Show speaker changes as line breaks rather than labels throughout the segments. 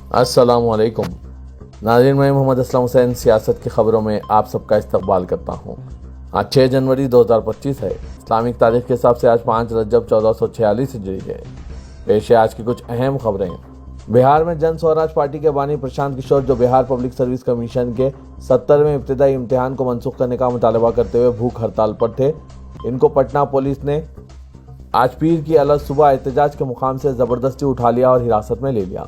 अस्सलामुअलैकुम नाज़रीन, मैं मोहम्मद असलम हुसैन सियासत की ख़बरों में आप सबका इस्तकबाल करता हूँ। आज 6 जनवरी 2025 है। इस्लामिक तारीख के हिसाब से आज 5 रजब 1446 हिजरी है। पेश है आज की कुछ अहम खबरें। बिहार में जन स्वराज पार्टी के बानी प्रशांत किशोर, जो बिहार पब्लिक सर्विस कमीशन के 70वें इब्तिदाई इम्तिहान को मनसूख करने का मुतालबा करते हुए भूख हड़ताल पर थे, इनको पटना पुलिस ने आज पीर की अलग सुबह एहतजाज के मुकाम से ज़बरदस्ती उठा लिया और हिरासत में ले लिया।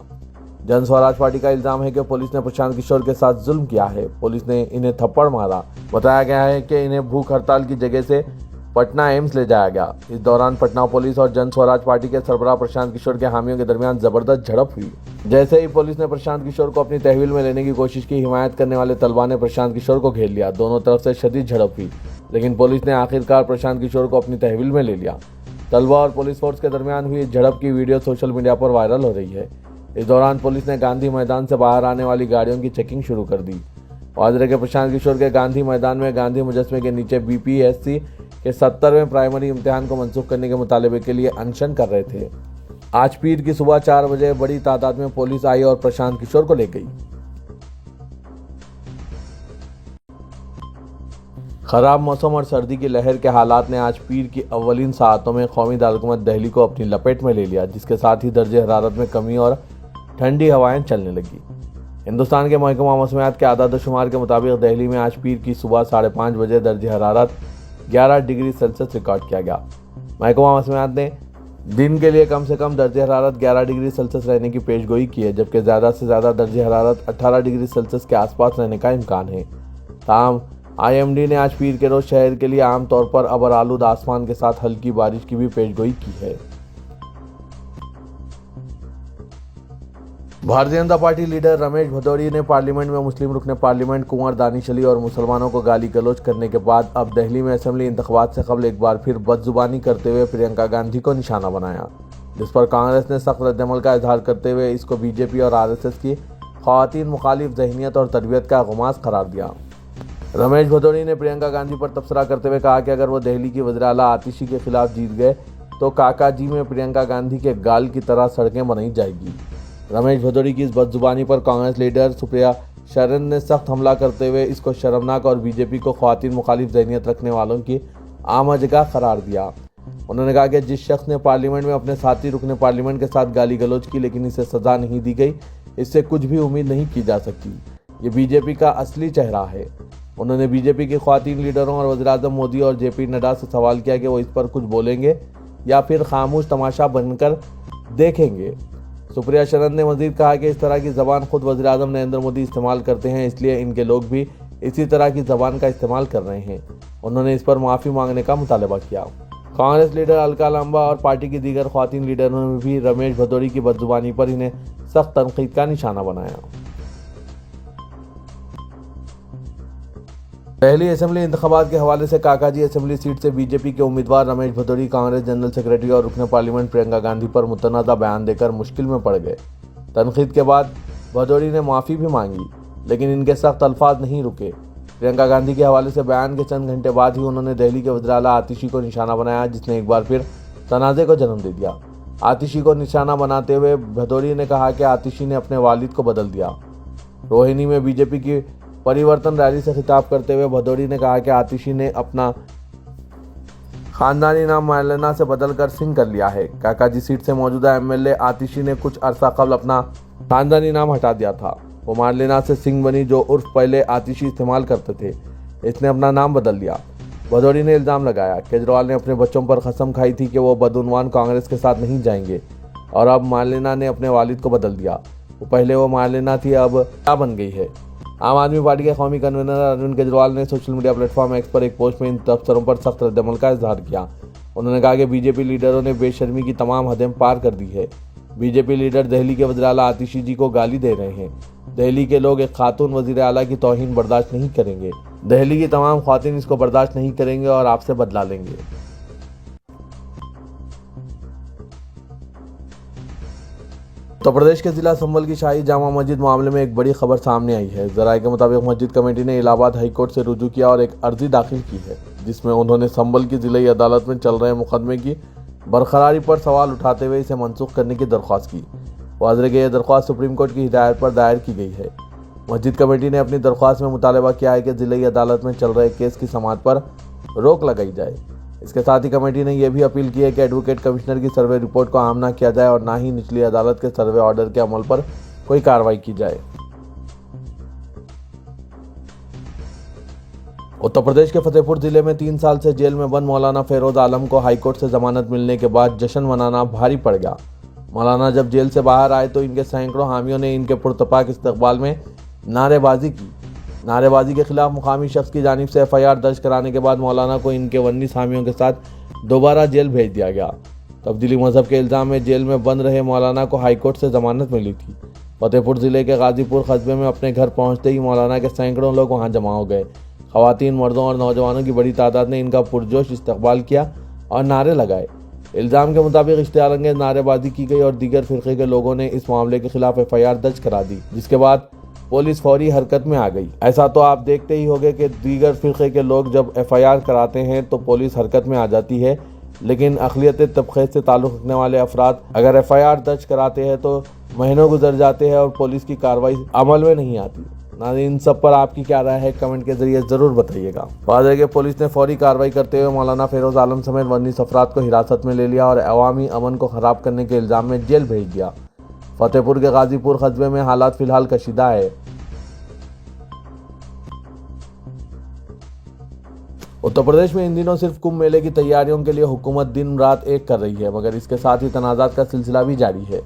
जन स्वराज पार्टी का इल्जाम है कि पुलिस ने प्रशांत किशोर के साथ जुल्म किया है। पुलिस ने इन्हें थप्पड़ मारा। बताया गया है कि इन्हें भूख हड़ताल की जगह से पटना एम्स ले जाया गया। इस दौरान पटना पुलिस और जन स्वराज पार्टी के सरबराह प्रशांत किशोर के हामियों के दरमियान जबरदस्त झड़प हुई। जैसे ही पुलिस ने प्रशांत किशोर को अपनी तहवील में लेने की कोशिश की, हिमायत करने वाले तलबा ने प्रशांत किशोर को घेर लिया। दोनों तरफ से शदीद झड़प हुई, लेकिन पुलिस ने आखिरकार प्रशांत किशोर को अपनी तहवील में ले लिया। तलबा और पुलिस फोर्स के दरमियान हुई झड़प की वीडियो सोशल मीडिया पर वायरल हो रही है। इस दौरान पुलिस ने गांधी मैदान से बाहर आने वाली गाड़ियों की चेकिंग शुरू कर दी। वाजरे के प्रशांत किशोर के गांधी मैदान में गांधी मुजस्मे के नीचे बीपीएससी के 70वें प्राइमरी इम्तिहान को मनसूख करने के मुतालबे के लिए अनशन कर रहे थे। आज पीर की सुबह 4 बजे बड़ी तादाद में पुलिस आई और प्रशांत किशोर को ले गई। खराब मौसम और सर्दी की लहर के हालात ने आज पीर की अव्वलीन सातों में कौमी दारकूमत दिल्ली को अपनी लपेट में ले लिया, जिसके साथ ही दर्जे हरारत में कमी और ठंडी हवाएं चलने लगी। हिंदुस्तान के महकमा मौसमियात के आदाद शुमार के मुताबिक दिल्ली में आज पीर की सुबह 5:30 बजे दर्जे हरारत 11 डिग्री सेल्सियस रिकॉर्ड किया गया। महकमा मौसमियात ने दिन के लिए कम से कम दर्जे हरारत 11 डिग्री सेल्सियस रहने की पेशगोई की है, जबकि ज़्यादा से ज़्यादा दर्जे हरारत 18 डिग्री सेल्सियस के आसपास रहने का इम्कान है। ताहम IMD ने आज पीर के रोज शहर के लिए आमतौर पर अबर आलूद आसमान के साथ हल्की बारिश की भी पेशगोई की है। भारतीय जनता पार्टी लीडर रमेश भदौड़ी ने पार्लियामेंट में मुस्लिम रुकने पार्लियामेंट कुंवर दानिश अली और मुसलमानों को गाली गलौज करने के बाद अब दिल्ली में असेंबली इंतखाबात से कबल एक बार फिर बदजुबानी करते हुए प्रियंका गांधी को निशाना बनाया, जिस पर कांग्रेस ने सख्त रद्दअमल का इजहार करते हुए इसको बीजेपी और RSS की ख़वातीन मुखालिफ ज़हनियत और तरबियत का गुमास करार दिया। रमेश भदौड़ी ने प्रियंका गांधी पर तबसरा करते हुए कहा कि अगर वो दिल्ली की वज़ीर आला आतिशी के खिलाफ जीत गए तो काका जी में प्रियंका गांधी के गाल की तरह सड़कें बनाई जाएगी। रमेश भदौड़ी की इस बदजुबानी पर कांग्रेस लीडर सुप्रिया शरण ने सख्त हमला करते हुए इसको शर्मनाक और बीजेपी को ख़वातीन मुखालिफ ज़हनियत रखने वालों की आम जगह करार दिया। उन्होंने कहा कि जिस शख्स ने पार्लियामेंट में अपने साथी रुकने पार्लियामेंट के साथ गाली गलौज की लेकिन इसे सज़ा नहीं दी गई, इससे कुछ भी उम्मीद नहीं की जा सकती। ये बीजेपी का असली चेहरा है। उन्होंने बीजेपी के ख़वातीन लीडरों और वज़ीर-ए-आज़म मोदी और JP नड्डा से सवाल किया कि वो इस पर कुछ बोलेंगे या फिर खामोश तमाशा बनकर देखेंगे। सुप्रिया शरण ने मज़ीद कहा कि इस तरह की ज़बान खुद वज़ीर-ए-आज़म नरेंद्र मोदी इस्तेमाल करते हैं, इसलिए इनके लोग भी इसी तरह की ज़बान का इस्तेमाल कर रहे हैं। उन्होंने इस पर माफ़ी मांगने का मुतालबा किया। कांग्रेस लीडर अलका लांबा और पार्टी की दीगर ख़वातीन लीडरों ने भी रमेश भदौड़ी की बदजुबानी पर इन्हें सख्त तनकीद का निशाना बनाया। दिल्ली असेंबली इंतखाबात के हवाले से काकाजी असेंबली सीट से बीजेपी के उम्मीदवार रमेश भदौड़ी कांग्रेस जनरल सेक्रेटरी और रुकने पार्लियामेंट प्रियंका गांधी पर मुतनाज़ा बयान देकर मुश्किल में पड़ गए। तनकीद के बाद भदौड़ी ने माफ़ी भी मांगी, लेकिन इनके सख्त अल्फाज नहीं रुके। प्रियंका गांधी के हवाले से बयान के चंद घंटे बाद ही उन्होंने दिल्ली के वज़ीर आला आतिशी को निशाना बनाया, जिसने एक बार फिर तनाज़े को जन्म दे दिया। आतिशी को निशाना बनाते हुए भदौड़ी ने कहा कि आतिशी ने अपने वालिद को बदल दिया। रोहिणी में बीजेपी की परिवर्तन रैली से खिताब करते हुए भदौड़ी ने कहा कि आतिशी ने अपना खानदानी नाम मालेना से बदलकर सिंह कर लिया है। काकाजी सीट से मौजूदा MLA आतिशी ने कुछ अरसा कबल अपना खानदानी नाम हटा दिया था। वो मालेना से सिंह बनी, जो उर्फ पहले आतिशी इस्तेमाल करते थे। इसने अपना नाम बदल लिया। भदौड़ी ने इल्ज़ाम लगाया केजरीवाल ने अपने बच्चों पर कसम खाई थी कि वो बदउनवान कांग्रेस के साथ नहीं जाएंगे, और अब मालेना ने अपने वालिद को बदल दिया। पहले वो मालेना थी, अब क्या बन गई है। आम आदमी पार्टी के कौमी कन्वीनर अरविंद केजरीवाल ने सोशल मीडिया प्लेटफॉर्म X पर एक पोस्ट में इन तबसरों पर सख्त रद्दअमल का इजहार किया। उन्होंने कहा कि बीजेपी लीडरों ने बेशर्मी की तमाम हदें पार कर दी है। बीजेपी लीडर दिल्ली के वज़ीर आला आतिशी जी को गाली दे रहे हैं। दिल्ली के लोग एक खातून वज़ीर आला की तौहीन बर्दाश्त नहीं करेंगे। दिल्ली की तमाम ख़वातीन इसको बर्दाश्त नहीं करेंगे और आपसे बदला लेंगे। उत्तर प्रदेश के जिला संभल की शाही जामा मस्जिद मामले में एक बड़ी खबर सामने आई है। ज़राए के मुताबिक मस्जिद कमेटी ने इलाहाबाद हाई कोर्ट से रुजू किया और एक अर्जी दाखिल की है, जिसमें उन्होंने संभल की जिलाई अदालत में चल रहे मुकदमे की बरकरारी पर सवाल उठाते हुए इसे मनसूख करने की दरख्वास्त की। वाज़ेह कि यह दरख्वास्त सुप्रीम कोर्ट की हिदायत पर दायर की गई है। मस्जिद कमेटी ने अपनी दरख्वास्त में मुतालबा किया है कि जिले अदालत में चल रहे केस की समाअत पर रोक लगाई जाए। इसके साथ ही कमेटी ने यह भी अपील की है कि एडवोकेट कमिश्नर की सर्वे रिपोर्ट को आम न किया जाए और न ही निचली अदालत के सर्वे ऑर्डर के अमल पर कोई कार्रवाई की जाए। उत्तर प्रदेश के फतेहपुर जिले में 3 साल से जेल में बंद मौलाना फेरोज आलम को हाईकोर्ट से जमानत मिलने के बाद जश्न मनाना भारी पड़ गया। मौलाना जब जेल से बाहर आए तो इनके सैकड़ों हामियों ने इनके पुरतपाक इस्तकबाल में नारेबाजी की। नारेबाजी के खिलाफ मुकामी शख्स की जानिब से FIR दर्ज कराने के बाद मौलाना को इनके 19 हामियों के साथ दोबारा जेल भेज दिया गया। तब्दीली मजहब के इल्ज़ाम में जेल में बंद रहे मौलाना को हाईकोर्ट से जमानत मिली थी। फतेहपुर जिले के गाजीपुर कस्बे में अपने घर पहुंचते ही मौलाना के सैकड़ों लोग वहां जमा हो गए। खवातीन, मर्दों और नौजवानों की बड़ी तादाद ने इनका पुरजोश इस्तकबाल किया और नारे लगाए। इल्ज़ाम के मुताबिक इश्तिहार अंगेज नारेबाजी की गई और दीगर फिरके के लोगों ने इस मामले के खिलाफ FIR दर्ज करा दी, जिसके बाद पुलिस फौरी हरकत में आ गई। ऐसा तो आप देखते ही होंगे कि दीगर फिरके के लोग जब FIR कराते हैं तो पुलिस हरकत में आ जाती है, लेकिन अक़लियत तबक़े से ताल्लुक़ रखने वाले अफराद अगर FIR दर्ज कराते हैं तो महीनों गुजर जाते हैं और पुलिस की कार्रवाई अमल में नहीं आती। नाज़रीन, इन सब पर आपकी क्या राय है, कमेंट के जरिए ज़रूर बताइएगा। वाज़ेह कि पुलिस ने फौरी कार्रवाई करते हुए मौलाना फेरोज आलम समेत 19 अफराद को हिरासत में ले लिया और अवामी अमन को ख़राब करने के इल्ज़ाम में जेल भेज दिया। फतेहपुर के गाजीपुर कस्बे में हालात फिलहाल कशीदा है। उत्तर प्रदेश में इन दिनों सिर्फ कुंभ मेले की तैयारियों के लिए हुकूमत दिन रात एक कर रही है, मगर इसके साथ ही तनाज़ात का सिलसिला भी जारी है।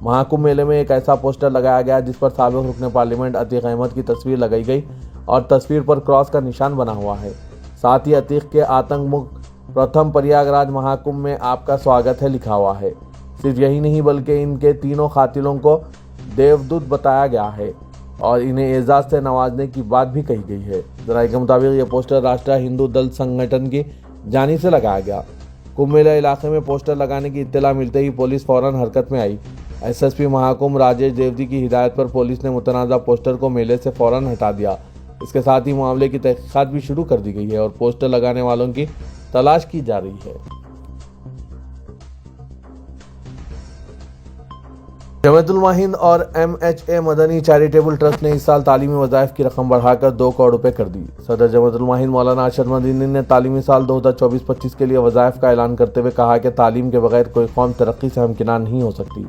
महाकुंभ मेले में एक ऐसा पोस्टर लगाया गया जिस पर साबिक़ रुकन पार्लियामेंट अतीक अहमद की तस्वीर लगाई गई और तस्वीर पर क्रॉस का निशान बना हुआ है। साथ ही अतीक के आतंक मुक्त प्रथम प्रयागराज महाकुंभ में आपका स्वागत है लिखा हुआ है। सिर्फ यही नहीं बल्कि इनके तीनों कातिलों को देवदूत बताया गया है और इन्हें एजाज़ से नवाजने की बात भी कही गई है। जराये के मुताबिक ये पोस्टर राष्ट्रीय हिंदू दल संगठन की जानिब से लगाया गया। कुंभ मेला इलाके में पोस्टर लगाने की इत्तला मिलते ही पुलिस फौरन हरकत में आई। SSP महाकुंभ राजेश देवदी की हिदायत पर पुलिस ने मुतनाज़ा पोस्टर को मेले से फौरन हटा दिया। इसके साथ ही मामले की तहकीकात भी शुरू कर दी गई है और पोस्टर लगाने वालों की तलाश की जा रही है। जमातुल मुहिद्दीन और MHA मदनी चैरिटेबल ट्रस्ट ने इस साल तालीमी वज़ाइफ की रकम बढ़ाकर 2 करोड़ रुपए कर दी। सदर जमातुल मुहिद्दीन मौलाना अरशद मदनी ने तालीमी साल 2024-25 के लिए वज़ाइफ का ऐलान करते हुए कहा कि तालीम के बगैर कोई कौम तरक्की से हमकिनार नहीं हो सकती।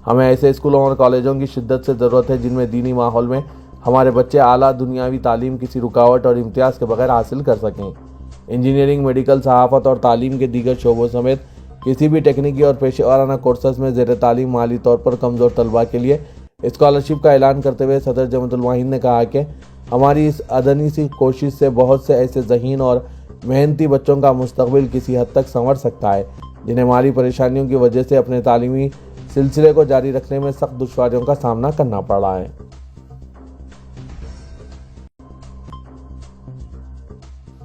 हमें ऐसे स्कूलों और कॉलेजों की शिद्दत से ज़रूरत है जिनमें दीनी माहौल में हमारे बच्चे आला दुनियावी तालीम किसी रुकावट और इम्तियाज़ के बगैर हासिल कर सकें। इंजीनियरिंग, मेडिकल, सहाफ़त और तालीम के दीगर शोबों समेत किसी भी टेक्निकी और पेशेवराना कोर्सेज में ज़ेर तालीम माली तौर पर कमज़ोर तलबा के लिए स्कॉलरशिप का ऐलान करते हुए सदर जमातुल मुहिद्दीन ने कहा कि हमारी इस अदनी सी कोशिश से बहुत से ऐसे ज़हीन और मेहनती बच्चों का मुस्तकबिल किसी हद तक संवर सकता है जिन्हें माली परेशानियों की वजह से अपने तालीमी सिलसिले को जारी रखने में सख्त दुश्वारियों का सामना करना पड़ रहा है।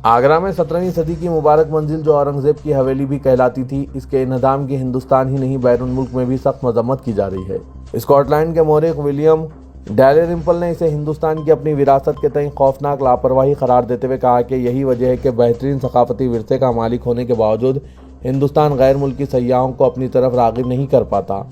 आगरा में 17वीं सदी की मुबारक मंजिल जो औरंगजेब की हवेली भी कहलाती थी, इसके इन्हदाम की हिंदुस्तान ही नहीं बैरून मुल्क में भी सख्त मजम्मत की जा रही है। स्कॉटलैंड के मौरिक विलियम डैलेरिम्पल ने इसे हिंदुस्तान की अपनी विरासत के तय खौफनाक लापरवाही करार देते हुए कहा कि यही वजह है कि बेहतरीन सकाफती विरसे का मालिक होने के बावजूद हिंदुस्तान गैर मुल्की सयाहों को अपनी तरफ राग़िब नहीं कर पाता।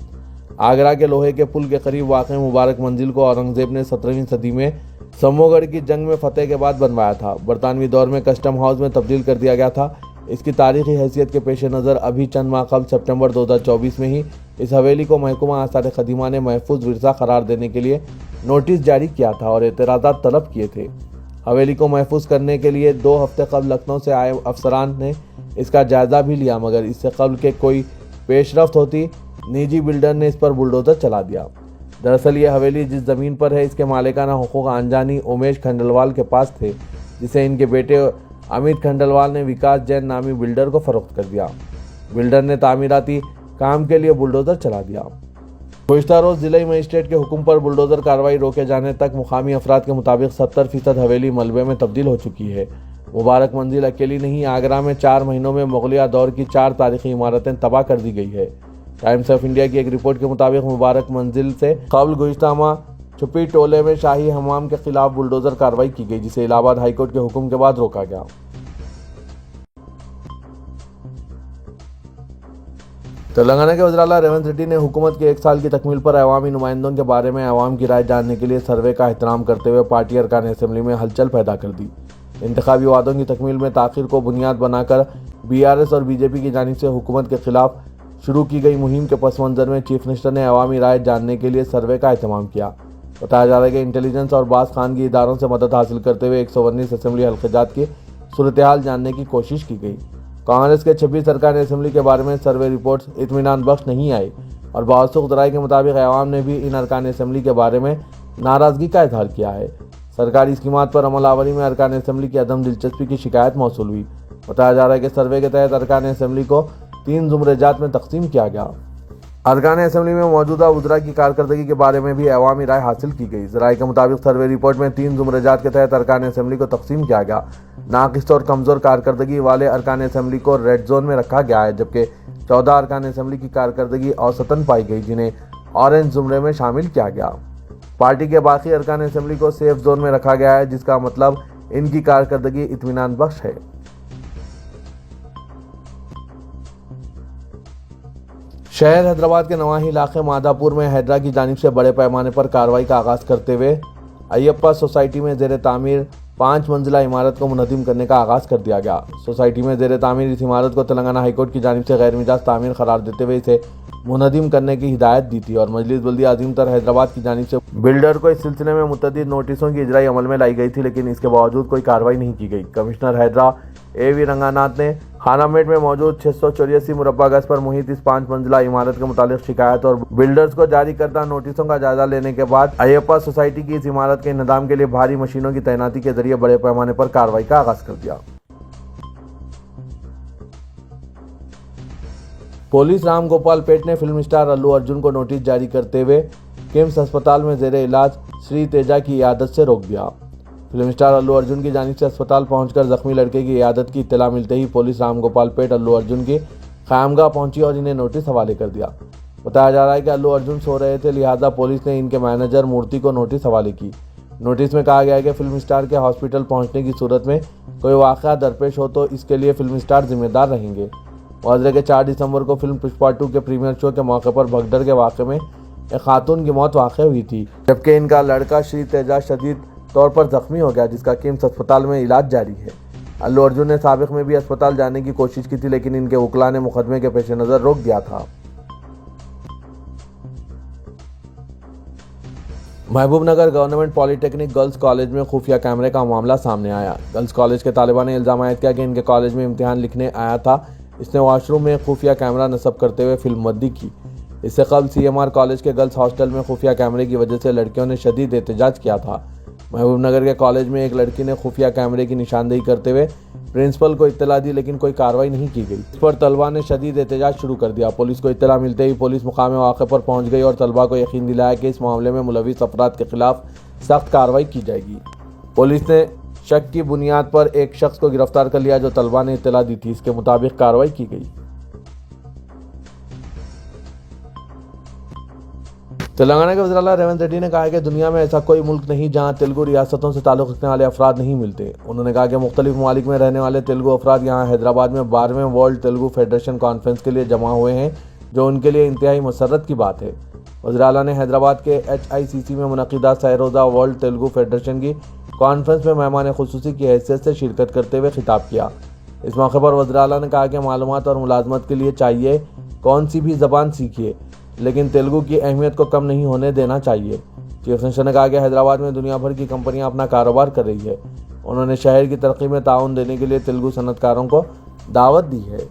आगरा के लोहे के पुल के करीब वाक़ मुबारक मंजिल को औरंगजेब ने 17वीं सदी में समोगढ़ की जंग में फतेह के बाद बनवाया था। बरतानवी दौर में कस्टम हाउस में तब्दील कर दिया गया था। इसकी तारीखी हैसियत के पेश नज़र अभी चंद माह कबल सितंबर 2024 में ही इस हवेली को महकूमा आसार ख़दीमा ने महफूज विरसा करार देने के लिए नोटिस जारी किया था और एतराज़ात तलब किए थे। हवेली को महफूज करने के लिए 2 हफ्ते कबल लखनऊ से आए अफसरान ने इसका जायज़ा भी लिया, मगर इससे कबल के कोई पेशरफ्त होती निजी बिल्डर ने इस पर बुलडोज़र चला दिया। दरअसल ये हवेली जिस ज़मीन पर है इसके मालिकाना हुकूक आंजानी उमेश खंडेलवाल के पास थे, जिसे इनके बेटे अमित खंडेलवाल ने विकास जैन नामी बिल्डर को फरोख्त कर दिया। बिल्डर ने तामीराती काम के लिए बुलडोज़र चला दिया। गुज़िश्ता रोज़ जिला मजिस्ट्रेट के हुक्म पर बुलडोज़र कार्रवाई रोके जाने तक मुकामी अफराद के मुताबिक 70% हवेली मलबे में तब्दील हो चुकी है। मुबारक मंजिल अकेली नहीं, आगरा में 4 महीनों में मुगलिया दौर की 4 तारीखी इमारतें तबाह कर दी गई है। टाइम्स ऑफ इंडिया की एक रिपोर्ट के मुताबिक मुबारक मंजिल से कबल गुज़िश्ता माह छुपी टोले में शाही हमाम के खिलाफ बुलडोज़र कार्रवाई की गई, जिसे इलाहाबाद हाईकोर्ट के हुक्म के बाद रोका गया। तेलंगाना के वज़ीर आला रेवंत रेड्डी ने हुकूमत के 1 साल की तकमील पर अवामी नुमाइंदों के बारे में अवाम की राय जानने के लिए सर्वे का एहतराम करते हुए पार्टी अरकान असेंबली में हलचल पैदा कर दी। इंतखाबी वादों की तकमील में ताख़ीर को बुनियाद बनाकर BRS और BJP की जानिब से हुकूमत के खिलाफ शुरू की गई मुहिम के पस मंज़र में चीफ मिनिस्टर ने अवामी राय जानने के लिए सर्वे का एहतमाम किया। बताया जा रहा है कि इंटेलिजेंस और बास खानगी इदारों से मदद हासिल करते हुए 119 असेंबली हल्क़ात की सूरत हाल जानने की कोशिश की गई। कांग्रेस के 26 अरकान असेंबली के बारे में सर्वे रिपोर्ट्स इत्मीनान बख्श नहीं आई और बावसूख ज़राए के मुताबिक अवाम ने भी इन अरकान असेंबली के बारे में नाराज़गी का इजहार किया है। सरकारी स्कीमात पर अमलावरी में अरकान असेंबली की अदम दिलचस्पी की शिकायत मौसूल हुई। बताया जा रहा है कि सर्वे के तहत अरकान असेंबली को 3 ज़ुमरेजात में तकसीम किया गया। अरकान असेंबली में मौजूदा वज़रा की कारकर्दगी के बारे में भी अवामी राय हासिल की गई। ज़राए के मुताबिक सर्वे रिपोर्ट में 3 ज़ुमरेजात के तहत अरकान असेंबली को तकसीम किया गया। नाक़िस और कमज़ोर कारकर्दगी वाले अरकान असेंबली को रेड जोन में रखा गया है, जबकि 14 अरकान असेंबली की कारकर्दगी औसतन पाई गई, जिन्हें ऑरेंज ज़ुमरे में शामिल किया गया। पार्टी के बाकी अरकान असेंबली को सेफ जोन में रखा गया है, जिसका मतलब इनकी कारकर्दगी इत्मीनान बख्श है। शहर हैदराबाद के नवाही इलाके मादापुर में हैदरा की जानिब से बड़े पैमाने पर कार्रवाई का आगाज़ करते हुए अयप्पा सोसाइटी में ज़ेर तामीर 5 मंजिला इमारत को मुनज़्ज़म करने का आगाज़ कर दिया गया। सोसाइटी में ज़ेर तामीर इस इमारत को तेलंगाना हाईकोर्ट की जानिब से गैर मिजाज तामीर करार देते हुए इसे मुनज़्ज़म करने की हिदायत दी थी और मजलिस बल्दिया अजीम तर हैदराबाद की जानिब से बिल्डर को इस सिलसिले में मुतअद्दिद नोटिसों की इजराई अमल में लाई गई थी, लेकिन इसके बावजूद कोई कार्रवाई नहीं की गई। कमिश्नर हैदरा AV रंगानाथ ने खानामेट में मौजूद 684 मुरब्बा गज पर मुहित इस 5 मंजिला इमारत के मुतालिक शिकायत और बिल्डर्स को जारी करदा नोटिसों का जायजा लेने के बाद अयप्पा सोसाइटी की इस इमारत के इंतजाम के लिए भारी मशीनों की तैनाती के जरिए बड़े पैमाने पर कार्रवाई का आगाज कर दिया। पुलिस राम गोपाल पेट ने फिल्म स्टार अल्लू अर्जुन को नोटिस जारी करते हुए किम्स अस्पताल में जेरे इलाज श्री तेजा की इयादत से रोक दिया। फिल्म स्टार अल्लू अर्जुन की जानिब से अस्पताल पहुंचकर जख्मी लड़के की इयादत की इत्तला मिलते ही पुलिस राम गोपाल पेट अल्लू अर्जुन की क़यामगाह पहुंची और इन्हें नोटिस हवाले कर दिया। बताया जा रहा है कि अल्लू अर्जुन सो रहे थे, लिहाजा पुलिस ने इनके मैनेजर मूर्ति को नोटिस हवाले की। नोटिस में कहा गया है कि फिल्म स्टार के हॉस्पिटल पहुँचने की सूरत में कोई वाक़या दरपेश हो तो इसके लिए फिल्म स्टार जिम्मेदार रहेंगे। वाज़ेह के 4 दिसंबर को फिल्म पुष्पा 2 के प्रीमियर शो के मौके पर भगदड़ के वाक़े में एक खातून की मौत वाक़ हुई थी, जबकि इनका लड़का श्री तेजा शदीद तौर पर जख्मी हो गया, जिसका किम्स अस्पताल में इलाज जारी है। अल्लू अर्जुन ने साबिक में भी अस्पताल जाने की कोशिश की थी, लेकिन इनके वकील ने मुकदमे के पेश नज़र रोक दिया था। Mahbubnagar government polytechnic girls college में खुफिया कैमरे का मामला सामने आया। गर्ल्स कॉलेज के तालिबान ने इल्ज़ाम आयद किया कि इनके कॉलेज में इम्तिहान लिखने आया था, इसने वॉशरूम में खुफिया कैमरा नस्ब करते हुए फिल्म बंदी की। इससे कबल CMR कॉलेज के गर्ल्स हॉस्टल में खुफिया कैमरे की वजह से लड़कियों ने शदीद एहतजाज किया था। महबूबनगर के कॉलेज में एक लड़की ने खुफिया कैमरे की निशानदेही करते हुए प्रिंसिपल को इत्तला दी, लेकिन कोई कार्रवाई नहीं की गई। इस पर तलबा ने शदीद एहतजाज शुरू कर दिया। पुलिस को इत्तला मिलते ही पुलिस मुकाम वाक़े पर पहुंच गई और तलबा को यकीन दिलाया कि इस मामले में मुलविस अफराद के खिलाफ सख्त कार्रवाई की जाएगी। पुलिस ने शक की बुनियाद पर एक शख्स को गिरफ्तार कर लिया जो तलबा ने इत्तला दी थी, इसके मुताबिक कार्रवाई की गई। तेलंगाना के वज़ीर आला रेवंत रेड्डी ने कहा है कि दुनिया में ऐसा कोई मुल्क नहीं जहां तेलुगु रियासतों से ताल्लुक़ रखने वाले अफराद नहीं मिलते। उन्होंने कहा कि मुख्तलिफ ममालिक में रहने वाले तेलुगु अफराद यहाँ हैदराबाद में 12वें वर्ल्ड तेलुगु फेडरेशन कॉन्फ्रेंस के लिए जमा हुए हैं, जो उनके लिए इंतहाई मसरत की बात है। वज़ीर आला ने हैदराबाद के HICC में मुनक़िदा सह-रोज़ा वर्ल्ड तेलुगु फेडरेशन की कॉन्फ्रेंस में मेहमान खुसूसी की हैसियत से शिरकत करते हुए खिताब किया। इस मौके पर वज़ीर आला ने कहा कि मालूमात और मुलाजमत के लिए चाहिए कौन सी भी ज़बान सीखिए, लेकिन तेलुगु की अहमियत को कम नहीं होने देना चाहिए। चीफ मिनिस्टर ने कहा कि हैदराबाद में दुनिया भर की कंपनियां अपना कारोबार कर रही है। उन्होंने शहर की तरक्की में ताउन देने के लिए तेलुगु सनतकारों को दावत दी है।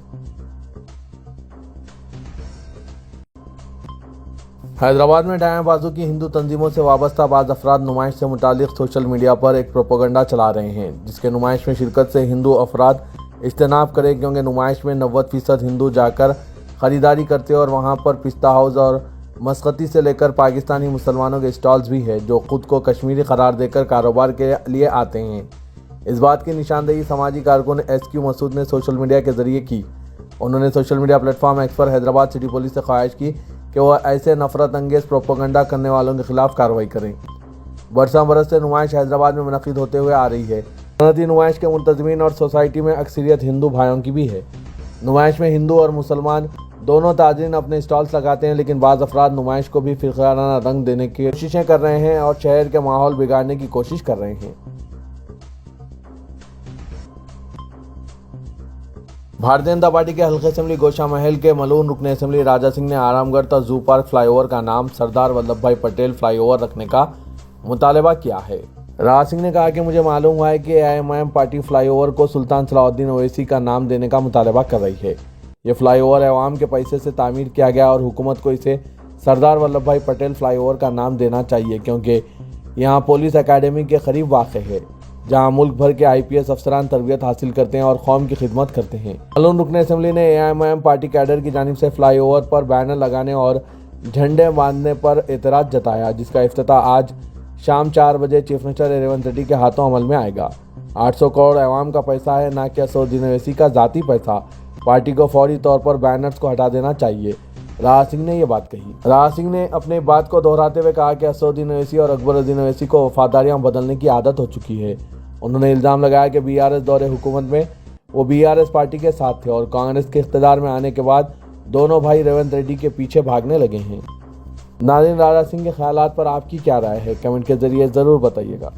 हैदराबाद में दाएं बाजू की हिंदू तंजीमों से वाबस्ता बाज़ अफराद नुमाइश से मुतालिक सोशल मीडिया पर एक प्रोपेगेंडा चला रहे हैं, जिसके नुमाइश में शिरकत से हिंदू अफराद इज्तनाब करें, क्योंकि नुमाइश में 90% हिंदू जाकर ख़रीदारी करते हैं और वहाँ पर पिस्ता हाउस और मस्कती से लेकर पाकिस्तानी मुसलमानों के स्टॉल्स भी हैं जो ख़ुद को कश्मीरी करार देकर कारोबार के लिए आते हैं। इस बात की निशानदेही समाजी कारकुन SQ मसूद ने सोशल मीडिया के ज़रिए की। उन्होंने सोशल मीडिया प्लेटफॉर्म X पर हैदराबाद सिटी पुलिस से ख्वाहिश की कि वह ऐसे नफरत अंगेज़ प्रोपेगेंडा करने वालों के खिलाफ कार्रवाई करें। बरसा बरस से नुमाइश हैदराबाद में मुनक़िद होते हुए आ रही है। सनती नुमाइश के मुंतज़मीन और सोसाइटी में अक्सरियत हिंदू भाइयों की भी है। नुमाइश में हिंदू और मुसलमान दोनों ताजरीन अपने स्टॉल्स लगाते हैं, लेकिन बाज़ अफराद नुमाइश को भी फिरकाना रंग देने की कोशिशें कर रहे हैं और शहर के माहौल बिगाड़ने की कोशिश कर रहे हैं। भारतीय जनता पार्टी के हल्के असेंबली गोशा महल के मलून रुकन असेंबली राजा सिंह ने आरामगढ़ तक जू पार्क फ्लाईओवर का नाम सरदार वल्लभ भाई पटेल फ्लाईओवर रखने का मुतालबा किया है। राजा सिंह ने कहा कि मुझे मालूम हुआ है कि AIMIM पार्टी फ्लाईओवर को सुल्तान सलाउद्दीन ओवैसी का नाम देने का मुतालबा कर रही है। ये फ्लाईओवर अवाम के पैसे से तामीर किया गया और हुकूमत को इसे सरदार वल्लभ भाई पटेल फ्लाईओवर का नाम देना चाहिए, क्योंकि यहाँ पुलिस अकेडमी के करीब वाक़ है, जहां मुल्क भर के IPS अफसरान तरबियत हासिल करते हैं और कौम की खिदमत करते हैं। मलून रुकन असेंबली ने AIMIM पार्टी कैडर की जानिब से फ्लाईओवर पर बैनर लगाने और झंडे बांधने पर एतराज़ जताया, जिसका इफ्तिताह आज शाम 4 बजे चीफ मिनिस्टर रेवंत रेड्डी के हाथों अमल में आएगा। 800 करोड़ अवाम का पैसा है, ना कि असदुद्दीन ओवैसी का ज़ाती पैसा। पार्टी को फौरी तौर पर बैनर्स को हटा देना चाहिए। राजा सिंह ने ये बात कही। राजा सिंह ने अपने बात को दोहराते हुए कहा कि असदुद्दीन ओवैसी और अकबरुद्दीन ओवैसी को वफादारियां बदलने की आदत हो चुकी है। उन्होंने इल्ज़ाम लगाया कि BRS दौरे हुकूमत में वो BRS पार्टी के साथ थे और कांग्रेस के इख्तिदार में आने के बाद दोनों भाई रेवंत रेड्डी के पीछे भागने लगे हैं। नाज़रीन, राजा सिंह के ख्यालात पर आपकी क्या राय है? कमेंट के जरिए ज़रूर बताइएगा।